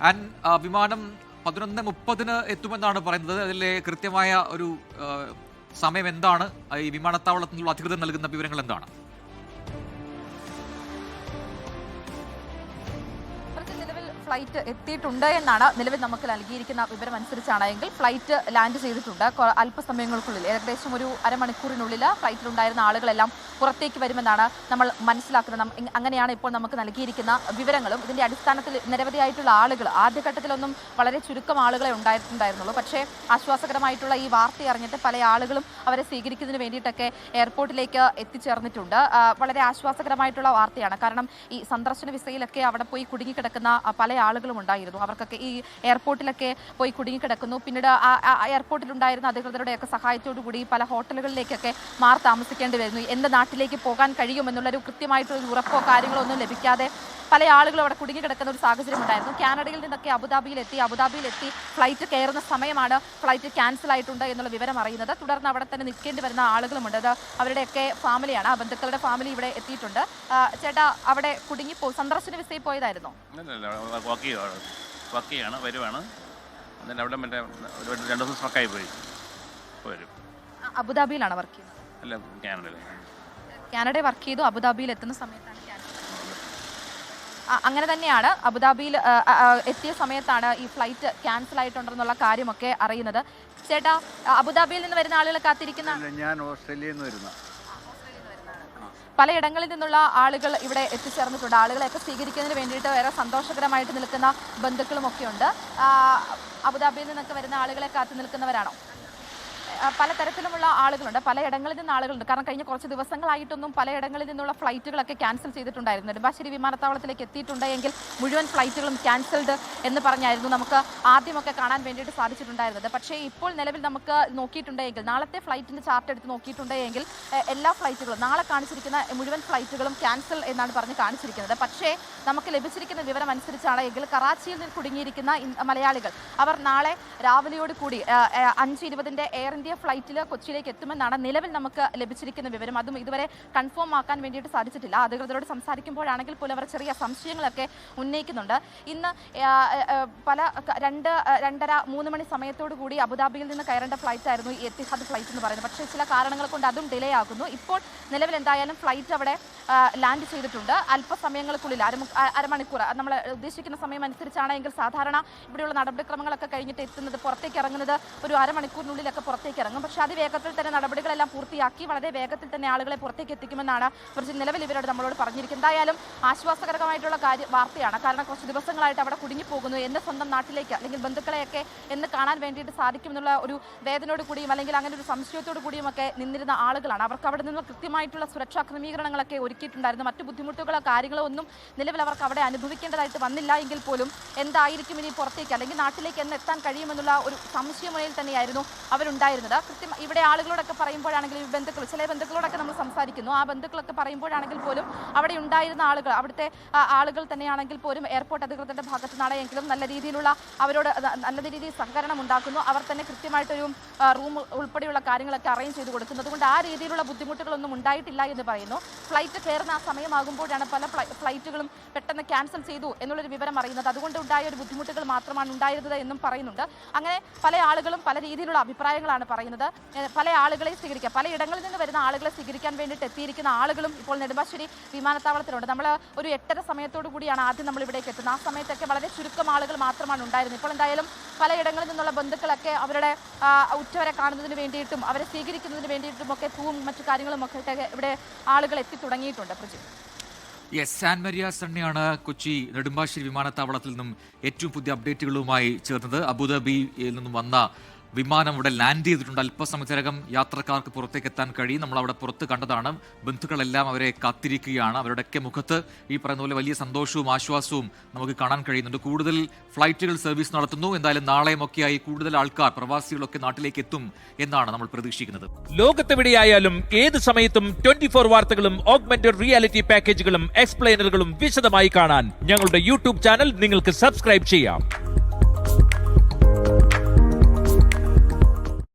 And വിമാനം 11:30 എത്തുമെന്നാണ് പറയുന്നത്. അതിലെ കൃത്യമായ ഒരു സമയം എന്താണ്? ഈ വിമാനത്താവളത്തിൽ നിന്നുള്ള അധികൃതർ നൽകുന്ന വിവരങ്ങൾ എന്താണ്? ഫ്ലൈറ്റ് എത്തിയിട്ടുണ്ട് എന്നാണ് നിലവിൽ നമുക്ക് നൽകിയിരിക്കുന്ന വിവരം അനുസരിച്ചാണ്. എങ്കിൽ ഫ്ലൈറ്റ് ലാൻഡ് ചെയ്തിട്ടുണ്ട്. അല്പസമയങ്ങൾക്കുള്ളിൽ ഏകദേശം ഒരു അരമണിക്കൂറിനുള്ളിൽ ഫ്ലൈറ്റിലുണ്ടായിരുന്ന ആളുകളെല്ലാം പുറത്തേക്ക് വരുമെന്നാണ് നമ്മൾ മനസ്സിലാക്കുന്നത്. അങ്ങനെയാണ് ഇപ്പോൾ നമുക്ക് നൽകിയിരിക്കുന്ന വിവരങ്ങളും. ഇതിൻ്റെ അടിസ്ഥാനത്തിൽ നിരവധിയായിട്ടുള്ള ആളുകൾ, ആദ്യഘട്ടത്തിലൊന്നും വളരെ ചുരുക്കം ആളുകളെ ഉണ്ടായിട്ടുണ്ടായിരുന്നുള്ളൂ. പക്ഷേ ആശ്വാസകരമായിട്ടുള്ള ഈ വാർത്ത അറിഞ്ഞിട്ട് പല ആളുകളും അവരെ സ്വീകരിക്കുന്നതിന് വേണ്ടിയിട്ടൊക്കെ എയർപോർട്ടിലേക്ക് എത്തിച്ചേർന്നിട്ടുണ്ട്. വളരെ ആശ്വാസകരമായിട്ടുള്ള വാർത്തയാണ്. കാരണം ഈ സന്ദർശന വിസയിലൊക്കെ അവിടെ പോയി കുടുങ്ങിക്കിടക്കുന്ന പല ആളുകളും ഉണ്ടായിരുന്നു. അവർക്കൊക്കെ ഈ എയർപോർട്ടിലൊക്കെ പോയി കുടുങ്ങിക്കിടക്കുന്നു. പിന്നീട് എയർപോർട്ടിലുണ്ടായിരുന്ന അധികൃതരുടെയൊക്കെ സഹായത്തോടു കൂടി പല ഹോട്ടലുകളിലേക്കൊക്കെ മാറി താമസിക്കേണ്ടി വരുന്നു. എന്ത് നാട്ടിലേക്ക് പോകാൻ കഴിയുമെന്നുള്ളൊരു കൃത്യമായിട്ടുള്ള ഉറപ്പോ കാര്യങ്ങളോ ഒന്നും ലഭിക്കാതെ പല ആളുകളും അവിടെ കുടുങ്ങിക്കിടക്കുന്ന ഒരു സാഹചര്യം ഉണ്ടായിരുന്നു. കാനഡയിൽ നിന്നൊക്കെ അബുദാബിയിലെത്തി ഫ്ലൈറ്റ് കയറുന്ന സമയമാണ് ഫ്ലൈറ്റ് ക്യാൻസൽ ആയിട്ടുണ്ട് എന്നുള്ള വിവരം അറിയുന്നത്. തുടർന്ന് അവിടെ തന്നെ നിൽക്കേണ്ടി വരുന്ന ആളുകളുമുണ്ട്. അത് അവരുടെയൊക്കെ ഫാമിലിയാണ്, ബന്ധുക്കളുടെ ഫാമിലി ഇവിടെ എത്തിയിട്ടുണ്ട്. ചേട്ടാ, അവിടെ സന്ദർശന വിസയിൽ പോയതായിരുന്നു? വരുവാണ്. അവിടെ മറ്റേ 2 ദിവസം സ്റ്റക്കായി പോയി വരും. അബുദാബിയിലാണ് വർക്ക് ചെയ്യുന്നത്? അല്ല, കാനഡയിൽ വർക്ക് ചെയ്തു. അബുദാബിയിൽ എത്തുന്ന സമയത്താണ് അങ്ങനെ തന്നെയാണ്. അബുദാബിയിൽ എത്തിയ സമയത്താണ് ഈ ഫ്ലൈറ്റ് ക്യാൻസൽ ആയിട്ടുണ്ടെന്നുള്ള കാര്യമൊക്കെ അറിയുന്നത്. ചേട്ടാ, അബുദാബിയിൽ നിന്ന് വരുന്ന ആളുകളെ കാത്തിരിക്കുന്ന? ഞാൻ ഓസ്ട്രേലിയയിൽ നിന്ന് വരുന്ന. പലയിടങ്ങളിൽ നിന്നുള്ള ആളുകൾ ഇവിടെ എത്തിച്ചേർന്നിട്ടുണ്ട്. ആളുകളെയൊക്കെ സ്വീകരിക്കുന്നതിന് വേണ്ടിയിട്ട് വേറെ സന്തോഷകരമായിട്ട് നിൽക്കുന്ന ബന്ധുക്കളും ഒക്കെ ഉണ്ട്. അബുദാബിയിൽ നിന്നൊക്കെ വരുന്ന ആളുകളെ കാത്തു നിൽക്കുന്നവരാണോ? പലതരത്തിലുമുള്ള ആളുകളുണ്ട്, പലയിടങ്ങളിൽ നിന്ന് ആളുകളുണ്ട്. കാരണം കഴിഞ്ഞ കുറച്ച് ദിവസങ്ങളായിട്ടൊന്നും പലയിടങ്ങളിൽ നിന്നുള്ള ഫ്ലൈറ്റുകളൊക്കെ ക്യാൻസൽ ചെയ്തിട്ടുണ്ടായിരുന്നു. നെടുമ്പാശ്ശേരി വിമാനത്താവളത്തിലേക്ക് എത്തിയിട്ടുണ്ടെങ്കിൽ മുഴുവൻ ഫ്ലൈറ്റുകളും ക്യാൻസൽഡ് എന്ന് പറഞ്ഞായിരുന്നു നമുക്ക് ആദ്യമൊക്കെ കാണാൻ വേണ്ടിയിട്ട് സാധിച്ചിട്ടുണ്ടായിരുന്നത്. പക്ഷേ ഇപ്പോൾ നിലവിൽ നമുക്ക് നോക്കിയിട്ടുണ്ടെങ്കിൽ, നാളത്തെ ഫ്ലൈറ്റിൻ്റെ ചാർട്ട് എടുത്ത് നോക്കിയിട്ടുണ്ടെങ്കിൽ എല്ലാ ഫ്ലൈറ്റുകളും, നാളെ കാണിച്ചിരിക്കുന്ന മുഴുവൻ ഫ്ലൈറ്റുകളും ക്യാൻസൽ എന്നാണ് പറഞ്ഞ് കാണിച്ചിരിക്കുന്നത്. പക്ഷേ നമുക്ക് ലഭിച്ചിരിക്കുന്ന വിവരം അനുസരിച്ചാണ് എങ്കിൽ കറാച്ചിയിൽ നിന്ന് കുടുങ്ങിയിരിക്കുന്ന മലയാളികൾ അവർ നാളെ രാവിലെയോട് കൂടി 5:20 എയർ ഇന്ത്യ ഫ്ലൈറ്റിൽ കൊച്ചിയിലേക്ക് എത്തുമെന്നാണ് നിലവിൽ നമുക്ക് ലഭിച്ചിരിക്കുന്ന വിവരം. അതും ഇതുവരെ കൺഫേം ആക്കാൻ വേണ്ടിയിട്ട് സാധിച്ചിട്ടില്ല. അധികൃതരോട് സംസാരിക്കുമ്പോഴാണെങ്കിൽ പോലും അവർ ചെറിയ സംശയങ്ങളൊക്കെ ഉന്നയിക്കുന്നുണ്ട്. ഇന്ന് പല 2:30-3 മണി സമയത്തോടു കൂടി അബുദാബിയിൽ നിന്ന് കയറേണ്ട ഫ്ലൈറ്റ് ആയിരുന്നു ഈ എത്തിഹാദ് ഫ്ലൈറ്റ് എന്ന് പറയുന്നത്. പക്ഷേ ചില കാരണങ്ങൾ കൊണ്ട് അതും ഡിലേ ആകുന്നു. ഇപ്പോൾ നിലവിൽ എന്തായാലും ഫ്ലൈറ്റ് അവിടെ ലാൻഡ് ചെയ്തിട്ടുണ്ട്. അല്പസമയങ്ങൾക്കുള്ളിൽ അരമണിക്കൂർ നമ്മൾ ഉദ്ദേശിക്കുന്ന സമയം അനുസരിച്ചാണെങ്കിൽ സാധാരണ ഇവിടെയുള്ള നടപടിക്രമങ്ങളൊക്കെ കഴിഞ്ഞിട്ട് എത്തുന്നത്, പുറത്തേക്ക് ഇറങ്ങുന്നത് ഒരു അരമണിക്കൂറിനുള്ളിലൊക്കെ പുറത്തേക്ക് ഇറങ്ങും. പക്ഷേ അതിവേഗത്തിൽ തന്നെ നടപടികളെല്ലാം പൂർത്തിയാക്കി വളരെ വേഗത്തിൽ തന്നെ ആളുകളെ പുറത്തേക്ക് എത്തിക്കുമെന്നാണ് കുറച്ച് നിലവിൽ ഇവരോട് നമ്മളോട് പറഞ്ഞിരിക്കുന്നത്. എന്തായാലും ആശ്വാസകരമായിട്ടുള്ള വാർത്തയാണ്. കാരണം കുറച്ച് ദിവസങ്ങളായിട്ട് അവിടെ കുടുങ്ങിപ്പോകുന്നു. എന്ന് സ്വന്തം നാട്ടിലേക്ക് അല്ലെങ്കിൽ ബന്ധുക്കളെയൊക്കെ എന്ന് കാണാൻ വേണ്ടിയിട്ട് സാധിക്കുമെന്നുള്ള ഒരു വേദനയോട് കൂടിയും അല്ലെങ്കിൽ അങ്ങനെ ഒരു സംശയത്തോടു കൂടിയും ഒക്കെ നിന്നിരുന്ന ആളുകളാണ്. അവർക്ക് അവിടെ നിന്ന് കൃത്യമായിട്ടുള്ള സുരക്ഷാ ക്രമീകരണങ്ങളൊക്കെ ഒരുക്കിയിട്ടുണ്ടായിരുന്നു. മറ്റു ബുദ്ധിമുട്ടുകളോ കാര്യങ്ങളോ ഒന്നും നിലവിൽ അവർക്ക് അവിടെ അനുഭവിക്കേണ്ടതായിട്ട് വന്നില്ല. എങ്കിൽ പോലും എന്തായിരിക്കും ഇനി പുറത്തേക്ക് അല്ലെങ്കിൽ നാട്ടിലേക്ക് എന്ന് എത്താൻ കഴിയുമെന്നുള്ള ഒരു സംശയമുനയിൽ തന്നെയായിരുന്നു അവരുണ്ടായിരുന്നത്. കൃത്യം ഇവിടെ ആളുകളോടൊക്കെ പറയുമ്പോഴാണെങ്കിൽ ചില ബന്ധുക്കളോടൊക്കെ നമ്മൾ സംസാരിക്കുന്നു. ആ ബന്ധുക്കളൊക്കെ പറയുമ്പോഴാണെങ്കിൽ പോലും അവിടെ ഉണ്ടായിരുന്ന ആളുകൾ, അവിടുത്തെ ആളുകൾ തന്നെയാണെങ്കിൽ പോലും എയർപോർട്ട് അധികൃതരുടെ ഭാഗത്ത് നിന്നാണെങ്കിലും നല്ല രീതിയിലുള്ള അവരോട് നല്ല രീതിയിൽ സഹകരണം ഉണ്ടാക്കുന്നു. അവർ തന്നെ കൃത്യമായിട്ടൊരു റൂം ഉൾപ്പെടെയുള്ള കാര്യങ്ങളൊക്കെ അറേഞ്ച് ചെയ്ത് കൊടുക്കുന്നു. അതുകൊണ്ട് ആ രീതിയിലുള്ള ബുദ്ധിമുട്ടുകളൊന്നും ഉണ്ടായിട്ടില്ല എന്ന് പറയുന്നു. ഫ്ലൈറ്റ് കയറുന്ന ആ സമയമാകുമ്പോഴാണ് പല ഫ്ലൈറ്റുകളും പെട്ടെന്ന് ക്യാൻസൽ ചെയ്തു എന്നുള്ളൊരു വിവരം അറിയുന്നത്. അതുകൊണ്ട് ഉണ്ടായ ഒരു ബുദ്ധിമുട്ടുകൾ മാത്രമാണ് ഉണ്ടായിരുന്നത് എന്നും പറയുന്നുണ്ട്. അങ്ങനെ പല ആളുകളും പല രീതിയിലുള്ള അഭിപ്രായങ്ങളാണ് പറയുന്നത്. പല ആളുകളെ സ്വീകരിക്കുക, പലയിടങ്ങളിൽ നിന്ന് വരുന്ന ആളുകളെ സ്വീകരിക്കാൻ വേണ്ടിയിട്ട് എത്തിയിരിക്കുന്ന ആളുകളും ഇപ്പോൾ നെടുമ്പാശ്ശേരി വിമാനത്താവളത്തിലുണ്ട്. നമ്മൾ ഒരു 8:30 സമയത്തോടു കൂടിയാണ് ആദ്യം നമ്മൾ ഇവിടേക്ക് എത്തുന്നത്. ആ സമയത്തൊക്കെ വളരെ ചുരുക്കം ആളുകൾ മാത്രമാണ് ഉണ്ടായിരുന്നത്. ഇപ്പോൾ എന്തായാലും പലയിടങ്ങളിൽ നിന്നുള്ള ബന്ധുക്കളൊക്കെ അവരുടെ ഉറ്റവരെ കാണുന്നതിന് വേണ്ടിയിട്ടും അവരെ സ്വീകരിക്കുന്നതിന് വേണ്ടിയിട്ടും ഒക്കെ പൂവും മറ്റു കാര്യങ്ങളും ഒക്കെ ഇവിടെ ആളുകൾ എത്തി തുടങ്ങിയിട്ടുണ്ട്. സാൻ മരിയ സണ്ണിയാണ് കൊച്ചി നെടുമ്പാശ്ശേരി വിമാനത്താവളത്തിൽ നിന്നും ഏറ്റവും പുതിയ അപ്ഡേറ്റുകളുമായി ചേർന്നത്. അബുദാബിയിൽ നിന്നും വന്ന വിമാനം ഇവിടെ ലാൻഡ് ചെയ്തിട്ടുണ്ട്. അല്പസമയത്തിനകം യാത്രക്കാർക്ക് പുറത്തേക്ക് എത്താൻ കഴിയും. നമ്മൾ അവിടെ പുറത്ത് കണ്ടതാണ്. ബന്ധുക്കളെല്ലാം അവരെ കാത്തിരിക്കുകയാണ്. അവരുടെയൊക്കെ മുഖത്ത് ഈ പറയുന്ന പോലെ വലിയ സന്തോഷവും ആശ്വാസവും നമുക്ക് കാണാൻ കഴിയുന്നുണ്ട്. കൂടുതൽ ഫ്ലൈറ്റുകൾ സർവീസ് നടത്തുന്നു. എന്തായാലും നാളെയുമൊക്കെയായി കൂടുതൽ ആൾക്കാർ, പ്രവാസികളൊക്കെ നാട്ടിലേക്ക് എത്തും എന്നാണ് നമ്മൾ പ്രതീക്ഷിക്കുന്നത്. ലോകത്തെവിടെയായാലും ഏത് സമയത്തും 24 വാർത്തകളും ഓഗ്മെന്റഡ് റിയാലിറ്റി പാക്കേജുകളും എക്സ്പ്ലെയിനറുകളും വിശദമായി കാണാൻ ഞങ്ങളുടെ യൂട്യൂബ് ചാനൽ നിങ്ങൾക്ക് സബ്സ്ക്രൈബ് ചെയ്യാം.